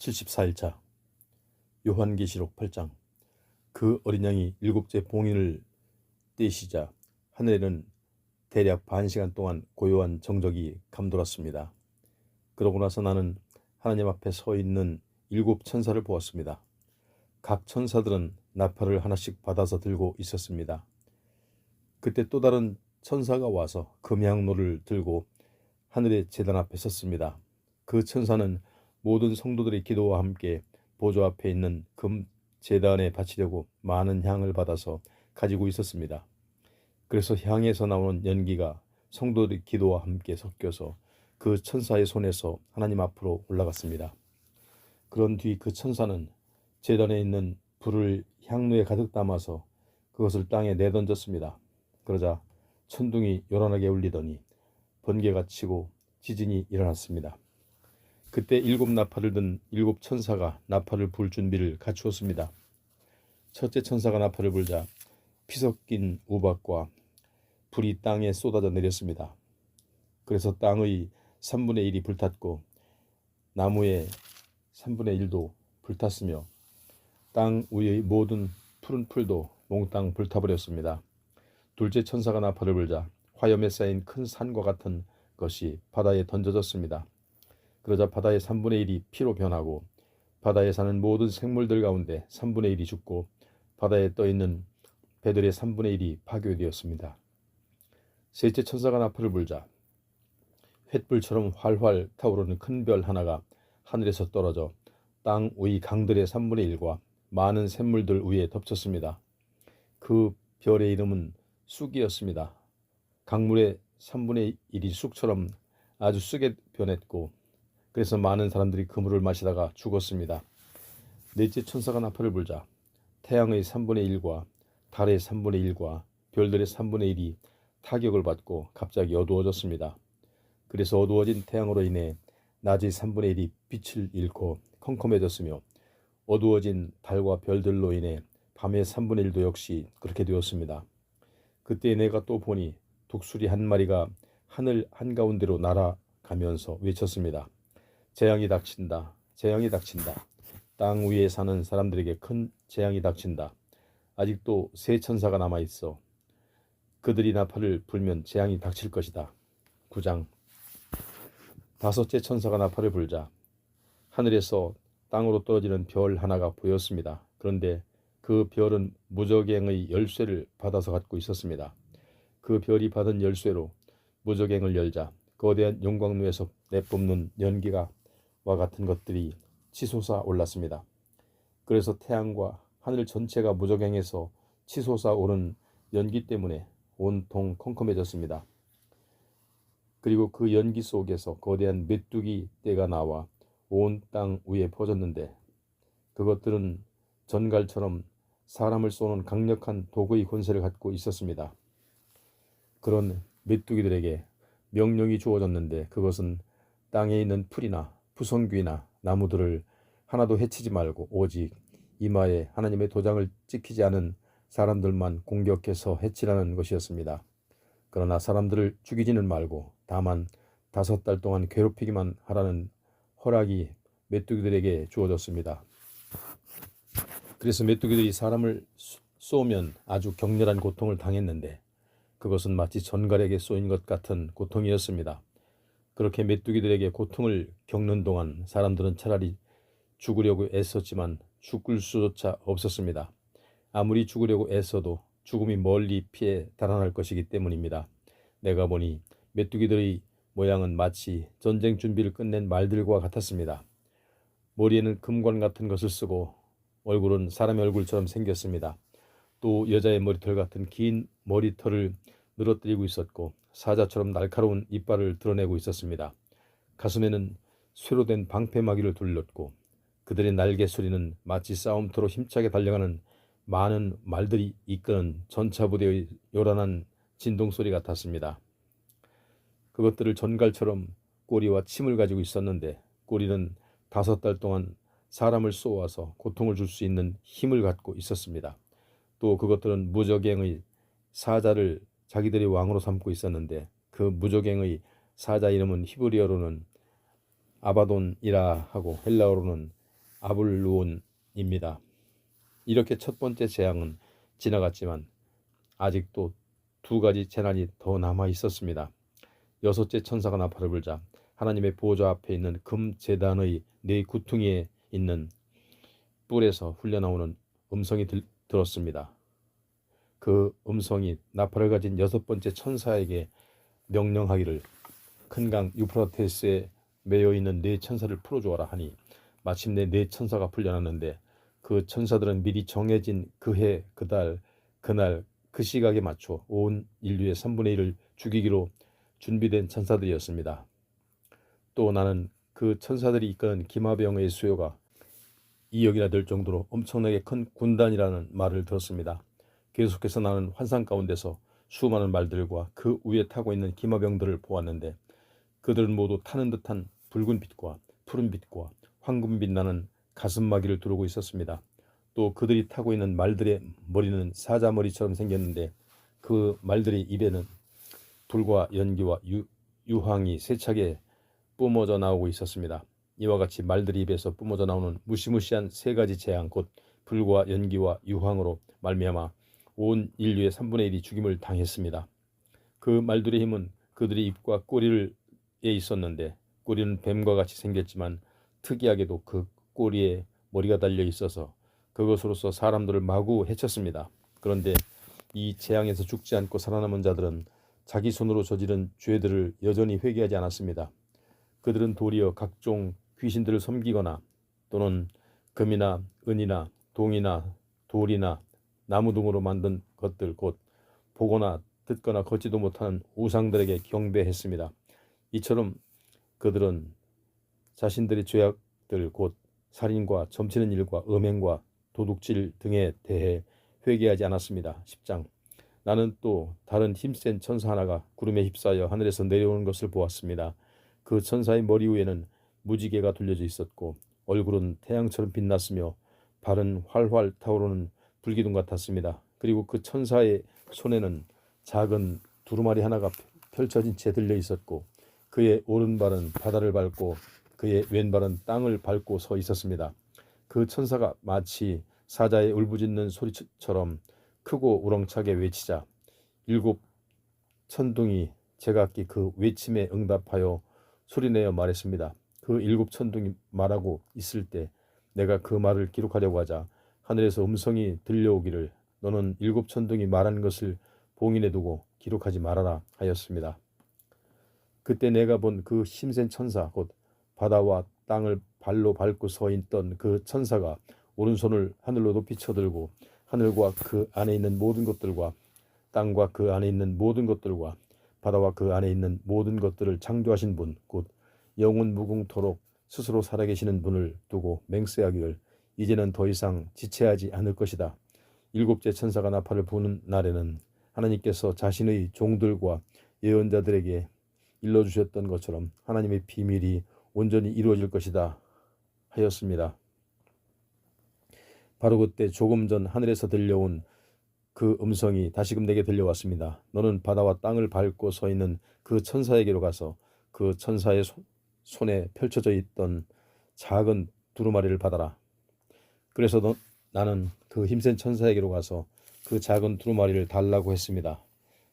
74일차 요한계시록 8장. 그 어린 양이 일곱째 봉인을 떼시자 하늘에는 대략 반 시간 동안 고요한 정적이 감돌았습니다. 그러고 나서 나는 하나님 앞에 서 있는 일곱 천사를 보았습니다. 각 천사들은 나팔을 하나씩 받아서 들고 있었습니다. 그때 또 다른 천사가 와서 금향로를 들고 하늘의 제단 앞에 섰습니다. 그 천사는 모든 성도들의 기도와 함께 보좌 앞에 있는 금 제단에 바치려고 많은 향을 받아서 가지고 있었습니다. 그래서 향에서 나오는 연기가 성도들의 기도와 함께 섞여서 그 천사의 손에서 하나님 앞으로 올라갔습니다. 그런 뒤 그 천사는 제단에 있는 불을 향로에 가득 담아서 그것을 땅에 내던졌습니다. 그러자 천둥이 요란하게 울리더니 번개가 치고 지진이 일어났습니다. 그때 일곱 나팔을 든 일곱 천사가 나팔을 불 준비를 갖추었습니다. 첫째 천사가 나팔을 불자 피 섞인 우박과 불이 땅에 쏟아져 내렸습니다. 그래서 땅의 3분의 1이 불탔고 나무의 3분의 1도 불탔으며 땅 위의 모든 푸른 풀도 몽땅 불타버렸습니다. 둘째 천사가 나팔을 불자 화염에 쌓인 큰 산과 같은 것이 바다에 던져졌습니다. 그러자 바다의 3분의 1이 피로 변하고 바다에 사는 모든 생물들 가운데 3분의 1이 죽고 바다에 떠있는 배들의 3분의 1이 파괴되었습니다. 셋째 천사가 나팔을 불자 횃불처럼 활활 타오르는 큰 별 하나가 하늘에서 떨어져 땅 위 강들의 3분의 1과 많은 샘물들 위에 덮쳤습니다. 그 별의 이름은 쑥이었습니다. 강물의 3분의 1이 쑥처럼 아주 쓰게 변했고 그래서 많은 사람들이 그 물을 마시다가 죽었습니다. 넷째 천사가 나팔을 불자 태양의 3분의 1과 달의 3분의 1과 별들의 3분의 1이 타격을 받고 갑자기 어두워졌습니다. 그래서 어두워진 태양으로 인해 낮의 3분의 1이 빛을 잃고 컴컴해졌으며 어두워진 달과 별들로 인해 밤의 3분의 1도 역시 그렇게 되었습니다. 그때 내가 또 보니 독수리 한 마리가 하늘 한가운데로 날아가면서 외쳤습니다. 재앙이 닥친다. 재앙이 닥친다. 땅 위에 사는 사람들에게 큰 재앙이 닥친다. 아직도 세 천사가 남아있어. 그들이 나팔을 불면 재앙이 닥칠 것이다. 9장. 다섯째 천사가 나팔을 불자 하늘에서 땅으로 떨어지는 별 하나가 보였습니다. 그런데 그 별은 무저갱의 열쇠를 받아서 갖고 있었습니다. 그 별이 받은 열쇠로 무저갱을 열자 거대한 용광로에서 내뿜는 연기가 와 같은 것들이 치솟아 올랐습니다. 그래서 태양과 하늘 전체가 무저갱에서 치솟아 오른 연기 때문에 온통 컴컴해졌습니다. 그리고 그 연기 속에서 거대한 메뚜기 떼가 나와 온 땅 위에 퍼졌는데 그것들은 전갈처럼 사람을 쏘는 강력한 도구의 권세를 갖고 있었습니다. 그런 메뚜기들에게 명령이 주어졌는데 그것은 땅에 있는 풀이나 푸성귀나 나무들을 하나도 해치지 말고 오직 이마에 하나님의 도장을 찍히지 않은 사람들만 공격해서 해치라는 것이었습니다. 그러나 사람들을 죽이지는 말고 다만 5달 동안 괴롭히기만 하라는 허락이 메뚜기들에게 주어졌습니다. 그래서 메뚜기들이 사람을 쏘면 아주 격렬한 고통을 당했는데 그것은 마치 전갈에게 쏘인 것 같은 고통이었습니다. 그렇게 메뚜기들에게 고통을 겪는 동안 사람들은 차라리 죽으려고 애썼지만 죽을 수조차 없었습니다. 아무리 죽으려고 애써도 죽음이 멀리 피해 달아날 것이기 때문입니다. 내가 보니 메뚜기들의 모양은 마치 전쟁 준비를 끝낸 말들과 같았습니다. 머리에는 금관 같은 것을 쓰고 얼굴은 사람의 얼굴처럼 생겼습니다. 또 여자의 머리털 같은 긴 머리털을 늘어뜨리고 있었고 사자처럼 날카로운 이빨을 드러내고 있었습니다. 가슴에는 쇠로 된 방패마귀를 둘렀고 그들의 날개 소리는 마치 싸움터로 힘차게 달려가는 많은 말들이 이끄는 전차부대의 요란한 진동소리 같았습니다. 그것들을 전갈처럼 꼬리와 침을 가지고 있었는데 꼬리는 5달 동안 사람을 쏘아서 고통을 줄 수 있는 힘을 갖고 있었습니다. 또 그것들은 무저갱의 사자를 자기들의 왕으로 삼고 있었는데 그 무저갱의 사자 이름은 히브리어로는 아바돈이라 하고 헬라어로는 아블루온입니다. 이렇게 첫 번째 재앙은 지나갔지만 아직도 두 가지 재난이 더 남아 있었습니다. 여섯째 천사가 나팔을 불자 하나님의 보좌 앞에 있는 금 제단의 네 구퉁이에 있는 뿔에서 흘려나오는 음성이 들었습니다. 그 음성이 나팔을 가진 여섯 번째 천사에게 명령하기를 큰 강 유프라테스에 매여 있는 네 천사를 풀어주어라 하니 마침내 네 천사가 풀려났는데 그 천사들은 미리 정해진 그 해, 그 달, 그날, 그 시각에 맞춰 온 인류의 3분의 1을 죽이기로 준비된 천사들이었습니다. 또 나는 그 천사들이 이끄는 기마병의 수요가 2억이나 될 정도로 엄청나게 큰 군단이라는 말을 들었습니다. 계속해서 나는 환상 가운데서 수많은 말들과 그 위에 타고 있는 기마병들을 보았는데 그들은 모두 타는 듯한 붉은 빛과 푸른 빛과 황금빛 나는 가슴마기를 두르고 있었습니다. 또 그들이 타고 있는 말들의 머리는 사자머리처럼 생겼는데 그 말들의 입에는 불과 연기와 유황이 세차게 뿜어져 나오고 있었습니다. 이와 같이 말들의 입에서 뿜어져 나오는 무시무시한 세 가지 재앙 곧 불과 연기와 유황으로 말미암아 온 인류의 3분의 1이 죽임을 당했습니다. 그 말들의 힘은 그들의 입과 꼬리에 있었는데 꼬리는 뱀과 같이 생겼지만 특이하게도 그 꼬리에 머리가 달려 있어서 그것으로서 사람들을 마구 해쳤습니다. 그런데 이 재앙에서 죽지 않고 살아남은 자들은 자기 손으로 저지른 죄들을 여전히 회개하지 않았습니다. 그들은 도리어 각종 귀신들을 섬기거나 또는 금이나 은이나 동이나 돌이나 나무 등으로 만든 것들 곧 보거나 듣거나 걷지도 못하는 우상들에게 경배했습니다. 이처럼 그들은 자신들의 죄악들 곧 살인과 점치는 일과 음행과 도둑질 등에 대해 회개하지 않았습니다. 10장 나는 또 다른 힘센 천사 하나가 구름에 휩싸여 하늘에서 내려오는 것을 보았습니다. 그 천사의 머리 위에는 무지개가 둘려져 있었고 얼굴은 태양처럼 빛났으며 발은 활활 타오르는 불기둥 같았습니다. 그리고 그 천사의 손에는 작은 두루마리 하나가 펼쳐진 채 들려 있었고 그의 오른발은 바다를 밟고 그의 왼발은 땅을 밟고 서 있었습니다. 그 천사가 마치 사자의 울부짖는 소리처럼 크고 우렁차게 외치자 일곱 천둥이 제각기 그 외침에 응답하여 소리내어 말했습니다. 그 일곱 천둥이 말하고 있을 때 내가 그 말을 기록하려고 하자 하늘에서 음성이 들려오기를 너는 일곱 천둥이 말한 것을 봉인해 두고 기록하지 말아라 하였습니다. 그때 내가 본 그 힘센 천사 곧 바다와 땅을 발로 밟고 서 있던 그 천사가 오른손을 하늘로 높이 쳐들고 하늘과 그 안에 있는 모든 것들과 땅과 그 안에 있는 모든 것들과 바다와 그 안에 있는 모든 것들을 창조하신 분 곧 영원 무궁토록 스스로 살아계시는 분을 두고 맹세하기를 이제는 더 이상 지체하지 않을 것이다. 일곱째 천사가 나팔을 부는 날에는 하나님께서 자신의 종들과 예언자들에게 일러주셨던 것처럼 하나님의 비밀이 온전히 이루어질 것이다 하였습니다. 바로 그때 조금 전 하늘에서 들려온 그 음성이 다시금 내게 들려왔습니다. 너는 바다와 땅을 밟고 서 있는 그 천사에게로 가서 그 천사의 손에 펼쳐져 있던 작은 두루마리를 받아라. 그래서 나는 그 힘센 천사에게로 가서 그 작은 두루마리를 달라고 했습니다.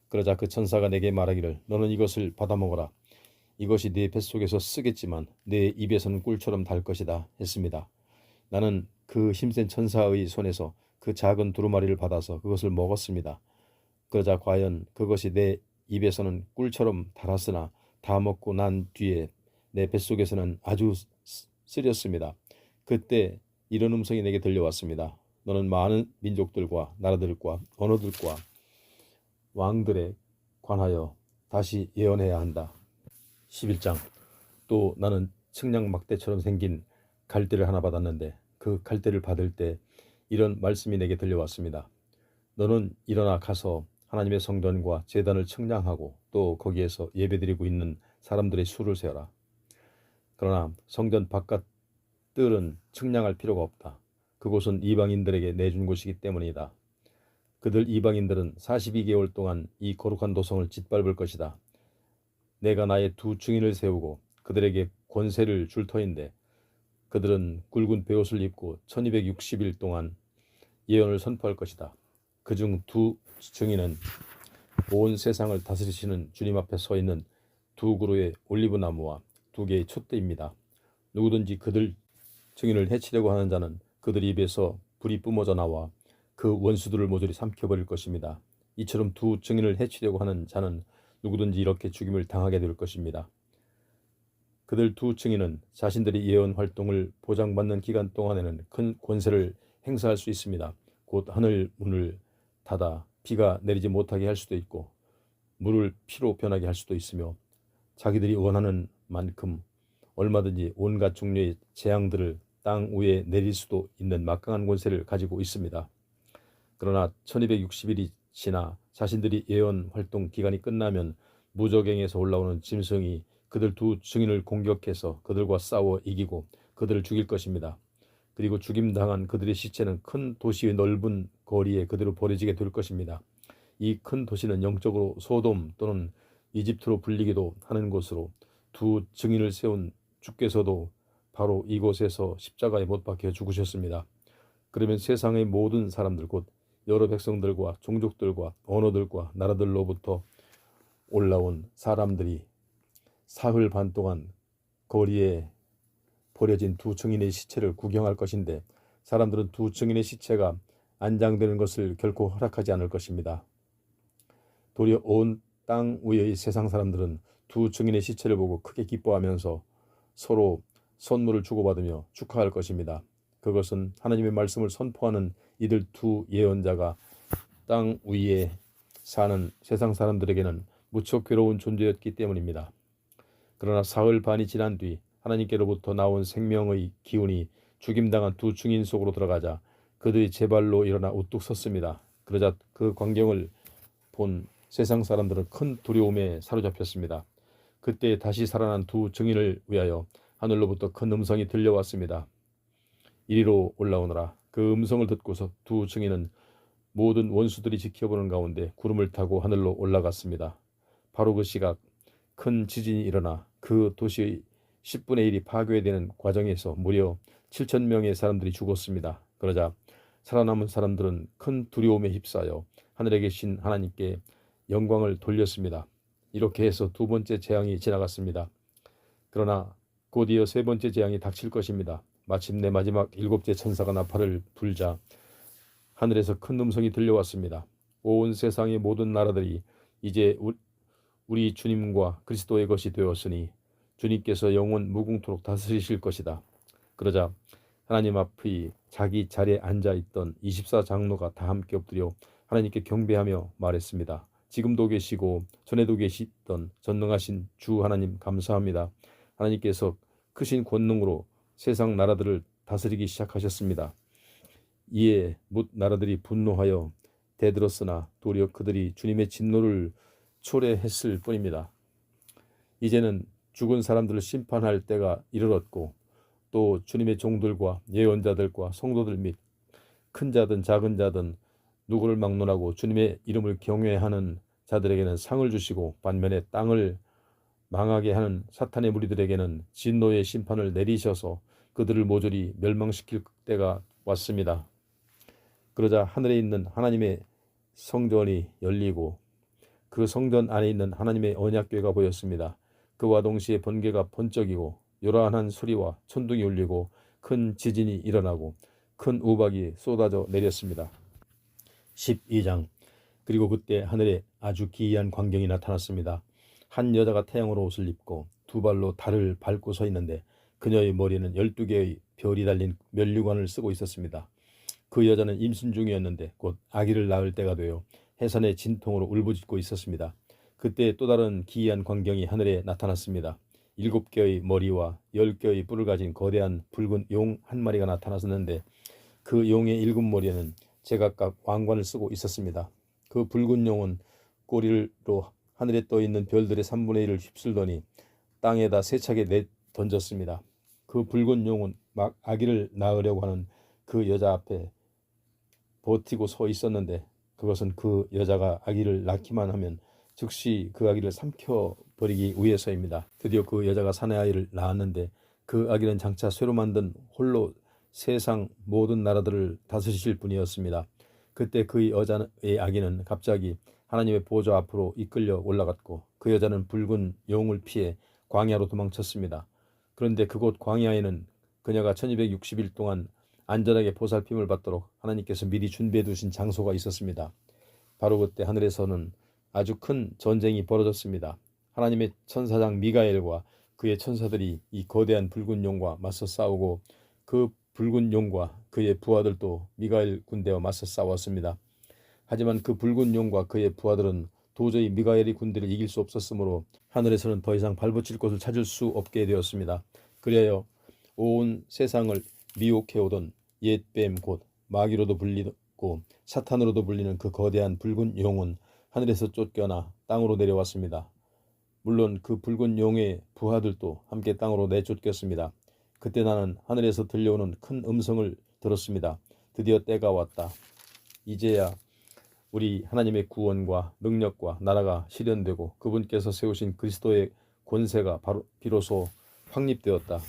그러자 그 천사가 내게 말하기를 너는 이것을 받아먹어라. 이것이 네 뱃속에서 쓰겠지만 내 입에서는 꿀처럼 달 것이다 했습니다. 나는 그 힘센 천사의 손에서 그 작은 두루마리를 받아서 그것을 먹었습니다. 그러자 과연 그것이 내 입에서는 꿀처럼 달았으나 다 먹고 난 뒤에 내 뱃속에서는 아주 쓰렸습니다. 그때 이런 음성이 내게 들려왔습니다. 너는 많은 민족들과 나라들과 언어들과 왕들에 관하여 다시 예언해야 한다. 11장 또 나는 측량 막대처럼 생긴 갈대를 하나 받았는데 그 갈대를 받을 때 이런 말씀이 내게 들려왔습니다. 너는 일어나 가서 하나님의 성전과 제단을 측량하고 또 거기에서 예배드리고 있는 사람들의 수를 세어라. 그러나 성전 바깥 뜰은 측량할 필요가 없다. 그곳은 이방인들에게 내준 곳이기 때문이다. 그들 이방인들은 42개월 동안 이 거룩한 도성을 짓밟을 것이다. 내가 나의 두 증인을 세우고 그들에게 권세를 줄 터인데 그들은 굵은 베옷을 입고 1260일 동안 예언을 선포할 것이다. 그중 두 증인은 온 세상을 다스리시는 주님 앞에 서 있는 두 그루의 올리브 나무와 두 개의 촛대입니다. 누구든지 그들 증인을 해치려고 하는 자는 그들 입에서 불이 뿜어져 나와 그 원수들을 모조리 삼켜버릴 것입니다. 이처럼 두 증인을 해치려고 하는 자는 누구든지 이렇게 죽임을 당하게 될 것입니다. 그들 두 증인은 자신들이 예언 활동을 보장받는 기간 동안에는 큰 권세를 행사할 수 있습니다. 곧 하늘 문을 닫아 비가 내리지 못하게 할 수도 있고 물을 피로 변하게 할 수도 있으며 자기들이 원하는 만큼 얼마든지 온갖 종류의 재앙들을 땅 위에 내릴 수도 있는 막강한 권세를 가지고 있습니다. 그러나 1260일이 지나 자신들이 예언 활동 기간이 끝나면 무저갱에서 올라오는 짐승이 그들 두 증인을 공격해서 그들과 싸워 이기고 그들을 죽일 것입니다. 그리고 죽임당한 그들의 시체는 큰 도시의 넓은 거리에 그대로 버려지게 될 것입니다. 이 큰 도시는 영적으로 소돔 또는 이집트로 불리기도 하는 곳으로 두 증인을 세운 주께서도 바로 이곳에서 십자가에 못 박혀 죽으셨습니다. 그러면 세상의 모든 사람들 곧 여러 백성들과 종족들과 언어들과 나라들로부터 올라온 사람들이 사흘 반 동안 거리에 버려진 두 증인의 시체를 구경할 것인데 사람들은 두 증인의 시체가 안장되는 것을 결코 허락하지 않을 것입니다. 도리어 온 땅 위의 세상 사람들은 두 증인의 시체를 보고 크게 기뻐하면서 서로 선물을 주고받으며 축하할 것입니다. 그것은 하나님의 말씀을 선포하는 이들 두 예언자가 땅 위에 사는 세상 사람들에게는 무척 괴로운 존재였기 때문입니다. 그러나 사흘 반이 지난 뒤 하나님께로부터 나온 생명의 기운이 죽임당한 두 증인 속으로 들어가자 그들이 제 발로 일어나 우뚝 섰습니다. 그러자 그 광경을 본 세상 사람들은 큰 두려움에 사로잡혔습니다. 그때 다시 살아난 두 증인을 위하여 하늘로부터 큰 음성이 들려왔습니다. 이리로 올라오너라. 그 음성을 듣고서 두 증인은 모든 원수들이 지켜보는 가운데 구름을 타고 하늘로 올라갔습니다. 바로 그 시각 큰 지진이 일어나 그 도시의 10분의 1이 파괴되는 과정에서 무려 7,000명의 사람들이 죽었습니다. 그러자 살아남은 사람들은 큰 두려움에 휩싸여 하늘에 계신 하나님께 영광을 돌렸습니다. 이렇게 해서 두 번째 재앙이 지나갔습니다. 그러나 곧이어 세 번째 재앙이 닥칠 것입니다. 마침내 마지막 일곱째 천사가 나팔을 불자 하늘에서 큰 음성이 들려왔습니다. 온 세상의 모든 나라들이 이제 우리 주님과 그리스도의 것이 되었으니 주님께서 영원 무궁토록 다스리실 것이다. 그러자 하나님 앞의 자기 자리에 앉아있던 24장로가 다 함께 엎드려 하나님께 경배하며 말했습니다. 지금도 계시고 전에도 계시던 전능하신 주 하나님 감사합니다. 하나님께서 크신 권능으로 세상 나라들을 다스리기 시작하셨습니다. 이에 뭇 나라들이 분노하여 대들었으나 도리어 그들이 주님의 진노를 초래했을 뿐입니다. 이제는 죽은 사람들을 심판할 때가 이르렀고 또 주님의 종들과 예언자들과 성도들 및 큰 자든 작은 자든 누구를 막론하고 주님의 이름을 경외하는 자들에게는 상을 주시고 반면에 땅을 망하게 하는 사탄의 무리들에게는 진노의 심판을 내리셔서 그들을 모조리 멸망시킬 때가 왔습니다. 그러자 하늘에 있는 하나님의 성전이 열리고 그 성전 안에 있는 하나님의 언약궤가 보였습니다. 그와 동시에 번개가 번쩍이고 요란한 소리와 천둥이 울리고 큰 지진이 일어나고 큰 우박이 쏟아져 내렸습니다. 12장. 그리고 그때 하늘에 아주 기이한 광경이 나타났습니다. 한 여자가 태양으로 옷을 입고 두 발로 달을 밟고 서 있는데 그녀의 머리에는 12개의 별이 달린 면류관을 쓰고 있었습니다. 그 여자는 임신 중이었는데 곧 아기를 낳을 때가 되어 해산의 진통으로 울부짖고 있었습니다. 그때 또 다른 기이한 광경이 하늘에 나타났습니다. 7개의 머리와 10개의 뿔을 가진 거대한 붉은 용 한 마리가 나타났었는데 그 용의 7머리에는 제각각 왕관을 쓰고 있었습니다. 그 붉은 용은 꼬리로 하늘에 떠있는 별들의 3분의 1을 휩쓸더니 땅에다 세차게 던졌습니다. 그 붉은 용은 막 아기를 낳으려고 하는 그 여자 앞에 버티고 서 있었는데 그것은 그 여자가 아기를 낳기만 하면 즉시 그 아기를 삼켜버리기 위해서입니다. 드디어 그 여자가 사내 아이를 낳았는데 그 아기는 장차 쇠로 만든 홀로 세상 모든 나라들을 다스리실 분이었습니다. 그때 그 여자의 아기는 갑자기 하나님의 보좌 앞으로 이끌려 올라갔고 그 여자는 붉은 용을 피해 광야로 도망쳤습니다. 그런데 그곳 광야에는 그녀가 1260일 동안 안전하게 보살핌을 받도록 하나님께서 미리 준비해 두신 장소가 있었습니다. 바로 그때 하늘에서는 아주 큰 전쟁이 벌어졌습니다. 하나님의 천사장 미가엘과 그의 천사들이 이 거대한 붉은 용과 맞서 싸우고 그 붉은 용과 그의 부하들도 미가엘 군대와 맞서 싸웠습니다. 하지만 그 붉은 용과 그의 부하들은 도저히 미가엘의 군대를 이길 수 없었으므로 하늘에서는 더 이상 발붙일 곳을 찾을 수 없게 되었습니다. 그리하여 온 세상을 미혹해오던 옛뱀 곧 마귀로도 불리고 사탄으로도 불리는 그 거대한 붉은 용은 하늘에서 쫓겨나 땅으로 내려왔습니다. 물론 그 붉은 용의 부하들도 함께 땅으로 내쫓겼습니다. 그때 나는 하늘에서 들려오는 큰 음성을 들었습니다. 드디어 때가 왔다. 이제야 우리 하나님의 구원과 능력과 나라가 실현되고 그분께서 세우신 그리스도의 권세가 비로소 확립되었다.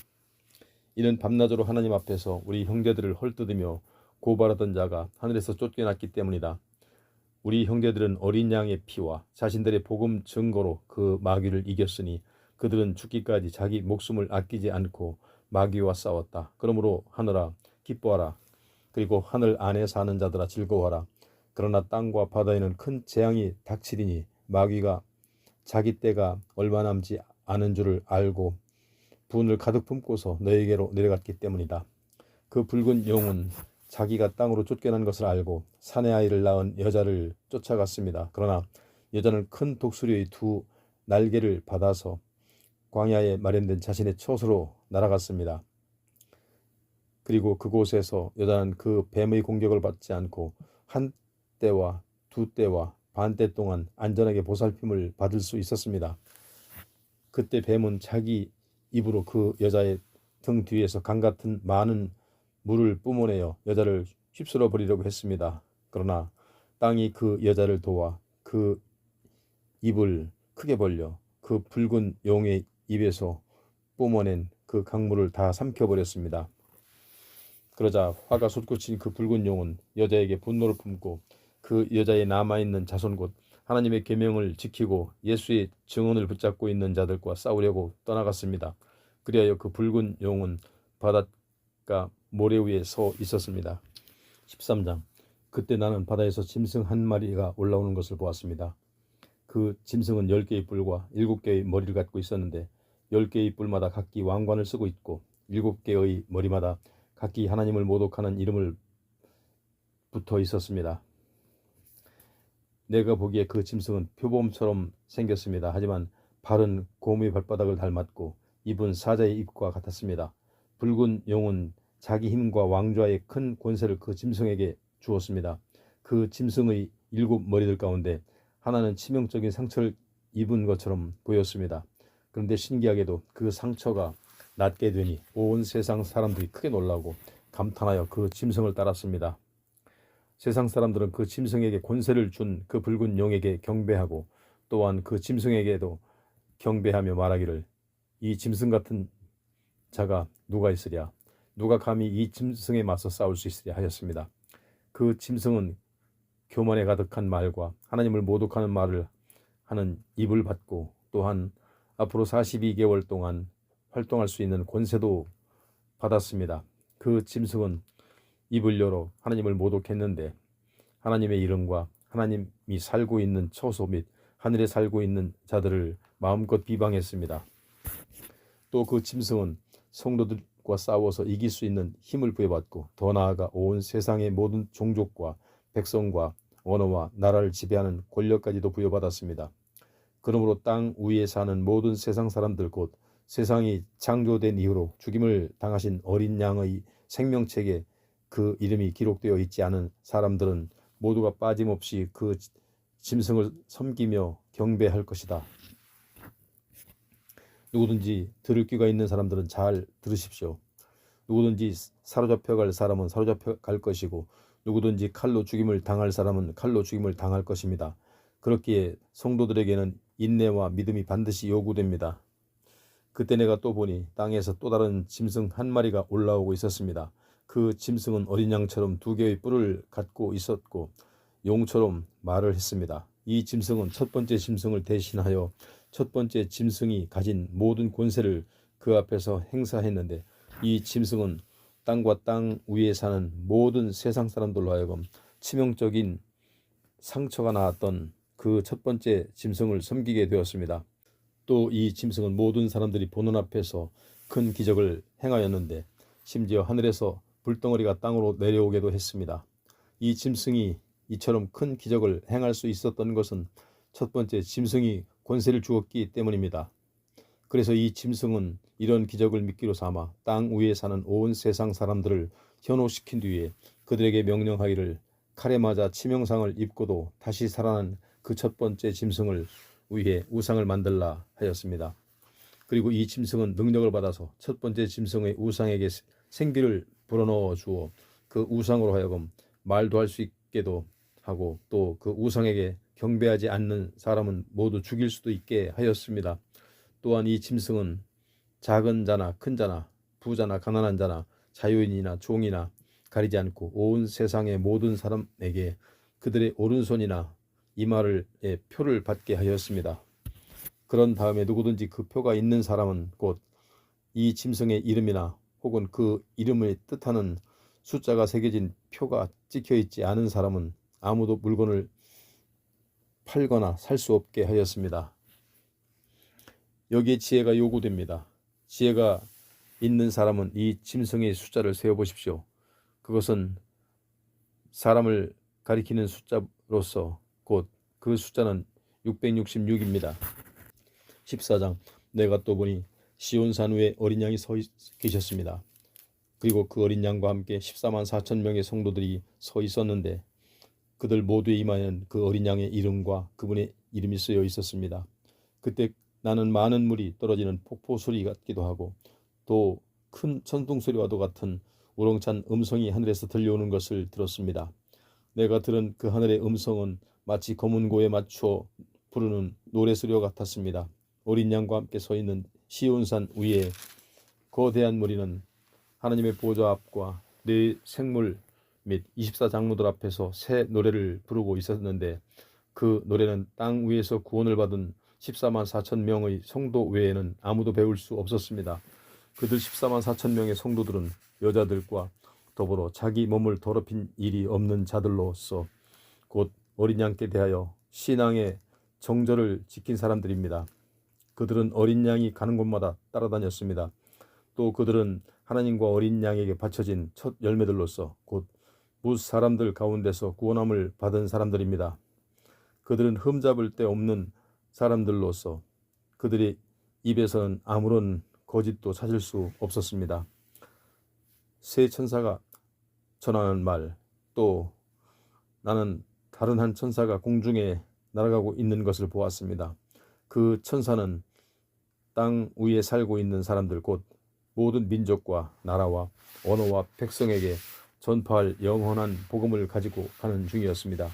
이는 밤낮으로 하나님 앞에서 우리 형제들을 헐뜯으며 고발하던 자가 하늘에서 쫓겨났기 때문이다. 우리 형제들은 어린 양의 피와 자신들의 복음 증거로 그 마귀를 이겼으니 그들은 죽기까지 자기 목숨을 아끼지 않고 마귀와 싸웠다. 그러므로 하늘아 기뻐하라. 그리고 하늘 안에 사는 자들아 즐거워하라. 그러나 땅과 바다에는 큰 재앙이 닥치리니 마귀가 자기 때가 얼마 남지 않은 줄을 알고 분을 가득 품고서 너에게로 내려갔기 때문이다. 그 붉은 용은 자기가 땅으로 쫓겨난 것을 알고 사내 아이를 낳은 여자를 쫓아갔습니다. 그러나 여자는 큰 독수리의 두 날개를 받아서 광야에 마련된 자신의 처소로 날아갔습니다. 그리고 그곳에서 여자는 그 뱀의 공격을 받지 않고 한 때와 두 때와 반 때 동안 안전하게 보살핌을 받을 수 있었습니다. 그때 뱀은 자기 입으로 그 여자의 등 뒤에서 강 같은 많은 물을 뿜어내어 여자를 휩쓸어 버리려고 했습니다. 그러나 땅이 그 여자를 도와 그 입을 크게 벌려 그 붉은 용의 입에서 뿜어낸 그 강물을 다 삼켜버렸습니다. 그러자 화가 솟구친 그 붉은 용은 여자에게 분노를 품고 그 여자의 남아있는 자손 곧 하나님의 계명을 지키고 예수의 증언을 붙잡고 있는 자들과 싸우려고 떠나갔습니다. 그리하여 그 붉은 용은 바닷가 모래 위에 서 있었습니다. 13장. 그때 나는 바다에서 짐승 한 마리가 올라오는 것을 보았습니다. 그 짐승은 10개의 뿔과 7개의 머리를 갖고 있었는데 10개의 뿔마다 각기 왕관을 쓰고 있고 7개의 머리마다 각기 하나님을 모독하는 이름을 붙어 있었습니다. 내가 보기에 그 짐승은 표범처럼 생겼습니다. 하지만 발은 곰의 발바닥을 닮았고 입은 사자의 입과 같았습니다. 붉은 용은 자기 힘과 왕좌의 큰 권세를 그 짐승에게 주었습니다. 그 짐승의 7머리들 가운데 하나는 치명적인 상처를 입은 것처럼 보였습니다. 그런데 신기하게도 그 상처가 낫게 되니 온 세상 사람들이 크게 놀라고 감탄하여 그 짐승을 따랐습니다. 세상 사람들은 그 짐승에게 권세를 준 그 붉은 용에게 경배하고 또한 그 짐승에게도 경배하며 말하기를 이 짐승 같은 자가 누가 있으랴? 누가 감히 이 짐승에 맞서 싸울 수 있으랴 하였습니다. 그 짐승은 교만에 가득한 말과 하나님을 모독하는 말을 하는 입을 받고 또한 앞으로 42개월 동안 활동할 수 있는 권세도 받았습니다. 그 짐승은 입을 열어 하나님을 모독했는데 하나님의 이름과 하나님이 살고 있는 처소 및 하늘에 살고 있는 자들을 마음껏 비방했습니다. 또 그 짐승은 성도들과 싸워서 이길 수 있는 힘을 부여받고 더 나아가 온 세상의 모든 종족과 백성과 언어와 나라를 지배하는 권력까지도 부여받았습니다. 그러므로 땅 위에 사는 모든 세상 사람들 곧 세상이 창조된 이후로 죽임을 당하신 어린 양의 생명책에 그 이름이 기록되어 있지 않은 사람들은 모두가 빠짐없이 그 짐승을 섬기며 경배할 것이다. 누구든지 들을 귀가 있는 사람들은 잘 들으십시오. 누구든지 사로잡혀 갈 사람은 사로잡혀 갈 것이고 누구든지 칼로 죽임을 당할 사람은 칼로 죽임을 당할 것입니다. 그렇기에 성도들에게는 인내와 믿음이 반드시 요구됩니다. 그때 내가 또 보니 땅에서 또 다른 짐승 한 마리가 올라오고 있었습니다. 그 짐승은 어린 양처럼 두 개의 뿔을 갖고 있었고 용처럼 말을 했습니다. 이 짐승은 첫 번째 짐승을 대신하여 첫 번째 짐승이 가진 모든 권세를 그 앞에서 행사했는데, 이 짐승은 땅과 땅 위에 사는 모든 세상 사람들로 하여금 치명적인 상처가 나왔던 그 첫 번째 짐승을 섬기게 되었습니다. 또 이 짐승은 모든 사람들이 보는 앞에서 큰 기적을 행하였는데, 심지어 하늘에서 불덩어리가 땅으로 내려오게도 했습니다. 이 짐승이 이처럼 큰 기적을 행할 수 있었던 것은 첫 번째 짐승이 권세를 주었기 때문입니다. 그래서 이 짐승은 이런 기적을 미끼로 삼아 땅 위에 사는 온 세상 사람들을 현혹시킨 뒤에 그들에게 명령하기를 칼에 맞아 치명상을 입고도 다시 살아난 그 첫 번째 짐승을 위해 우상을 만들라 하였습니다. 그리고 이 짐승은 능력을 받아서 첫 번째 짐승의 우상에게 생기를 불어넣어 주어 그 우상으로 하여금 말도 할 수 있게도 하고, 또 그 우상에게 경배하지 않는 사람은 모두 죽일 수도 있게 하였습니다. 또한 이 짐승은 작은 자나 큰 자나 부자나 가난한 자나 자유인이나 종이나 가리지 않고 온 세상의 모든 사람에게 그들의 오른손이나 이마를 표를 받게 하였습니다. 그런 다음에 누구든지 그 표가 있는 사람은 곧 이 짐승의 이름이나 혹은 그 이름을 뜻하는 숫자가 새겨진 표가 찍혀 있지 않은 사람은 아무도 물건을 팔거나 살 수 없게 하였습니다. 여기에 지혜가 요구됩니다. 지혜가 있는 사람은 이 짐승의 숫자를 세어보십시오. 그것은 사람을 가리키는 숫자로서 곧 그 숫자는 666입니다. 14장. 내가 또 보니 시온산 위에 어린 양이 서 계셨습니다. 그리고 그 어린 양과 함께 14만 4천 명의 성도들이 서 있었는데, 그들 모두의 이마에는 그 어린 양의 이름과 그분의 이름이 쓰여 있었습니다. 그때 나는 많은 물이 떨어지는 폭포 소리 같기도 하고 또 큰 천둥 소리와도 같은 우렁찬 음성이 하늘에서 들려오는 것을 들었습니다. 내가 들은 그 하늘의 음성은 마치 검은고에 맞추어 부르는 노래소리와 같았습니다. 어린 양과 함께 서 있는 시온산 위에 거대한 무리는 하나님의 보좌 앞과 네 생물 및 24장로들 앞에서 새 노래를 부르고 있었는데, 그 노래는 땅 위에서 구원을 받은 14만 4천 명의 성도 외에는 아무도 배울 수 없었습니다. 그들 14만 4천 명의 성도들은 여자들과 더불어 자기 몸을 더럽힌 일이 없는 자들로서 곧 어린 양께 대하여 신앙의 정절을 지킨 사람들입니다. 그들은 어린 양이 가는 곳마다 따라다녔습니다. 또 그들은 하나님과 어린 양에게 바쳐진 첫 열매들로서 곧 뭇 사람들 가운데서 구원함을 받은 사람들입니다. 그들은 흠잡을 데 없는 사람들로서 그들의 입에서는 아무런 거짓도 찾을 수 없었습니다. 새 천사가 전하는 말, 또 나는 다른 한 천사가 공중에 날아가고 있는 것을 보았습니다. 그 천사는 땅 위에 살고 있는 사람들 곧 모든 민족과 나라와 언어와 백성에게 전파할 영원한 복음을 가지고 가는 중이었습니다.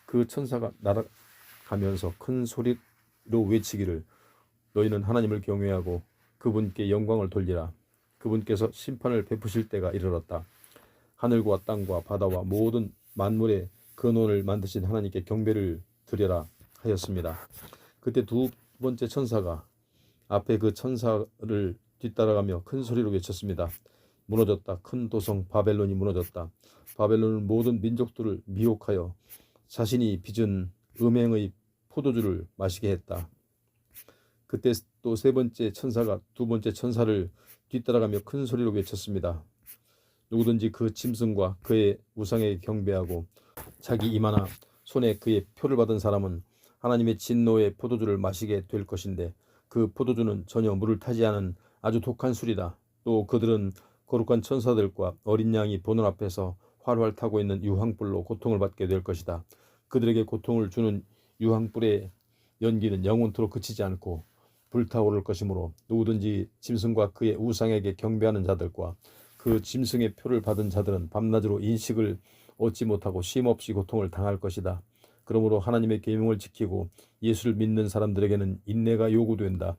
그 천사가 날아가면서 큰 소리로 외치기를 너희는 하나님을 경외하고 그분께 영광을 돌리라. 그분께서 심판을 베푸실 때가 이르렀다. 하늘과 땅과 바다와 모든 만물의 근원을 만드신 하나님께 경배를 드려라 하였습니다. 그때 두 번째 천사가 앞에 그 천사를 뒤따라가며 큰 소리로 외쳤습니다. 무너졌다. 큰 도성 바벨론이 무너졌다. 바벨론은 모든 민족들을 미혹하여 자신이 빚은 음행의 포도주를 마시게 했다. 그때 또 세 번째 천사가 두 번째 천사를 뒤따라가며 큰 소리로 외쳤습니다. 누구든지 그 짐승과 그의 우상에 경배하고 자기 이마나 손에 그의 표를 받은 사람은 하나님의 진노의 포도주를 마시게 될 것인데, 그 포도주는 전혀 물을 타지 않은 아주 독한 술이다. 또 그들은 거룩한 천사들과 어린 양이 보는 앞에서 활활 타고 있는 유황불로 고통을 받게 될 것이다. 그들에게 고통을 주는 유황불의 연기는 영원토록 그치지 않고 불타오를 것이므로 누구든지 짐승과 그의 우상에게 경배하는 자들과 그 짐승의 표를 받은 자들은 밤낮으로 인식을 얻지 못하고 쉼없이 고통을 당할 것이다. 그러므로 하나님의 계명을 지키고 예수를 믿는 사람들에게는 인내가 요구된다.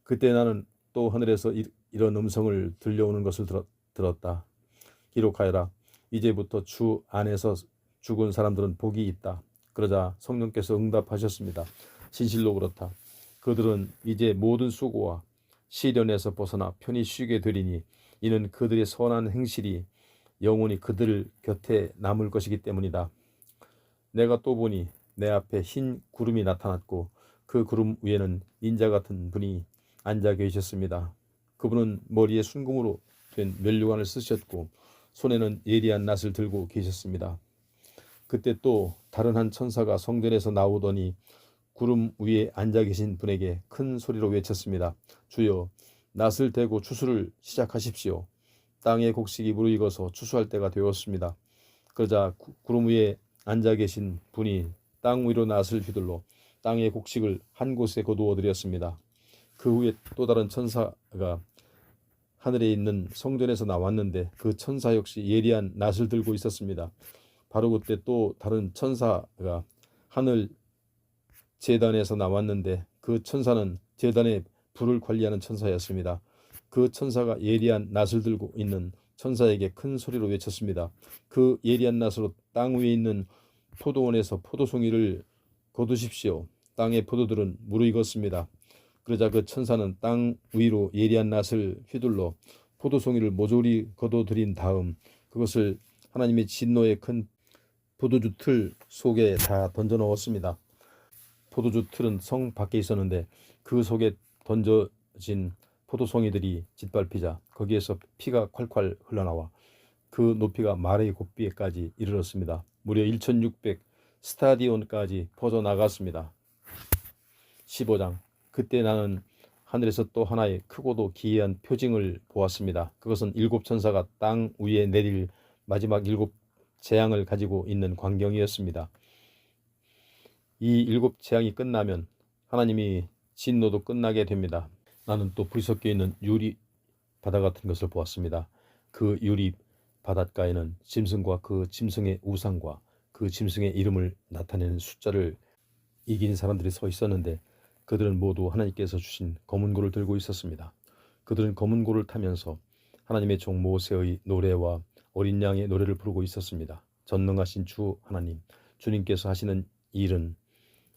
그때 나는 또 하늘에서 이런 음성을 들려오는 것을 들었다. 기록하여라. 이제부터 주 안에서 죽은 사람들은 복이 있다. 그러자 성령께서 응답하셨습니다. 진실로 그렇다. 그들은 이제 모든 수고와 시련에서 벗어나 편히 쉬게 되리니 이는 그들의 선한 행실이 영원히 그들 곁에 남을 것이기 때문이다. 내가 또 보니 내 앞에 흰 구름이 나타났고 그 구름 위에는 인자 같은 분이 앉아 계셨습니다. 그분은 머리에 순금으로 된 면류관을 쓰셨고 손에는 예리한 낫을 들고 계셨습니다. 그때 또 다른 한 천사가 성전에서 나오더니 구름 위에 앉아 계신 분에게 큰 소리로 외쳤습니다. 주여, 낫을 대고 추수를 시작하십시오. 땅의 곡식이 무르익어서 추수할 때가 되었습니다. 그러자 구름 위에 앉아 계신 분이 땅 위로 낫을 휘둘러 땅의 곡식을 한 곳에 거두어 드렸습니다. 그 후에 또 다른 천사가 하늘에 있는 성전에서 나왔는데 그 천사 역시 예리한 낫을 들고 있었습니다. 바로 그때 또 다른 천사가 하늘 제단에서 나왔는데 그 천사는 제단의 불을 관리하는 천사였습니다. 그 천사가 예리한 낫을 들고 있는 천사에게 큰 소리로 외쳤습니다. 그 예리한 낫으로 땅 위에 있는 포도원에서 포도송이를 거두십시오. 땅의 포도들은 무르익었습니다. 그러자 그 천사는 땅 위로 예리한 낫을 휘둘러 포도송이를 모조리 거둬들인 다음 그것을 하나님의 진노의 큰 포도주 틀 속에 다 던져 넣었습니다. 포도주 틀은 성 밖에 있었는데 그 속에 던져진 포도송이들이 짓밟히자 거기에서 피가 콸콸 흘러나와 그 높이가 말의 곱비에까지 이르렀습니다. 무려 1600 스타디온까지 퍼져나갔습니다. 15장. 그때 나는 하늘에서 또 하나의 크고도 기이한 표징을 보았습니다. 그것은 7천사가 땅 위에 내릴 마지막 7 재앙을 가지고 있는 광경이었습니다. 이 7 재앙이 끝나면 하나님이 진노도 끝나게 됩니다. 나는 또 불이 섞여 있는 유리 바다 같은 것을 보았습니다. 그 유리 바닷가에는 짐승과 그 짐승의 우상과 그 짐승의 이름을 나타내는 숫자를 이긴 사람들이 서 있었는데 그들은 모두 하나님께서 주신 검은 고를 들고 있었습니다. 그들은 검은 고를 타면서 하나님의 종 모세의 노래와 어린 양의 노래를 부르고 있었습니다. 전능하신 주 하나님, 주님께서 하시는 일은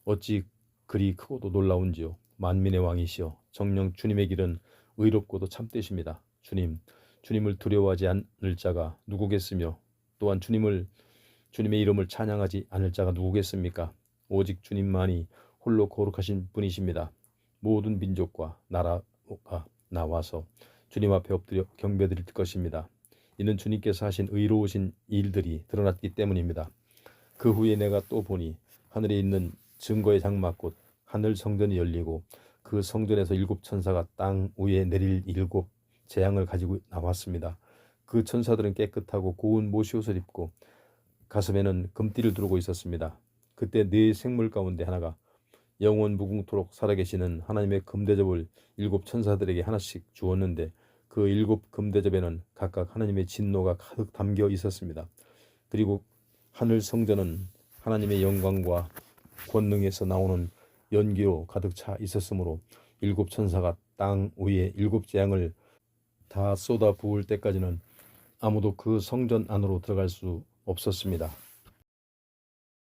어찌 그리 크고도 놀라운지요. 만민의 왕이시여, 정녕 주님의 길은 의롭고도 참되십니다. 주님을 두려워하지 않을 자가 누구겠으며 또한 주님의 이름을 찬양하지 않을 자가 누구겠습니까? 오직 주님만이 홀로 거룩하신 분이십니다. 모든 민족과 나라가 나와서 주님 앞에 엎드려 경배드릴 것입니다. 이는 주님께서 하신 의로우신 일들이 드러났기 때문입니다. 그 후에 내가 또 보니 하늘에 있는 증거의 장막 곧 하늘 성전이 열리고 그 성전에서 7 천사가 땅 위에 내릴 7 재앙을 가지고 나왔습니다. 그 천사들은 깨끗하고 고운 모시옷을 입고 가슴에는 금띠를 두르고 있었습니다. 그때 네 생물 가운데 하나가 영원 무궁토록 살아계시는 하나님의 금대접을 7 천사들에게 하나씩 주었는데 그 7 금대접에는 각각 하나님의 진노가 가득 담겨 있었습니다. 그리고 하늘 성전은 하나님의 영광과 권능에서 나오는 연기로 가득 차 있었으므로 7 천사가 땅 위에 7 재앙을 다 쏟아 부을 때까지는 아무도 그 성전 안으로 들어갈 수 없었습니다.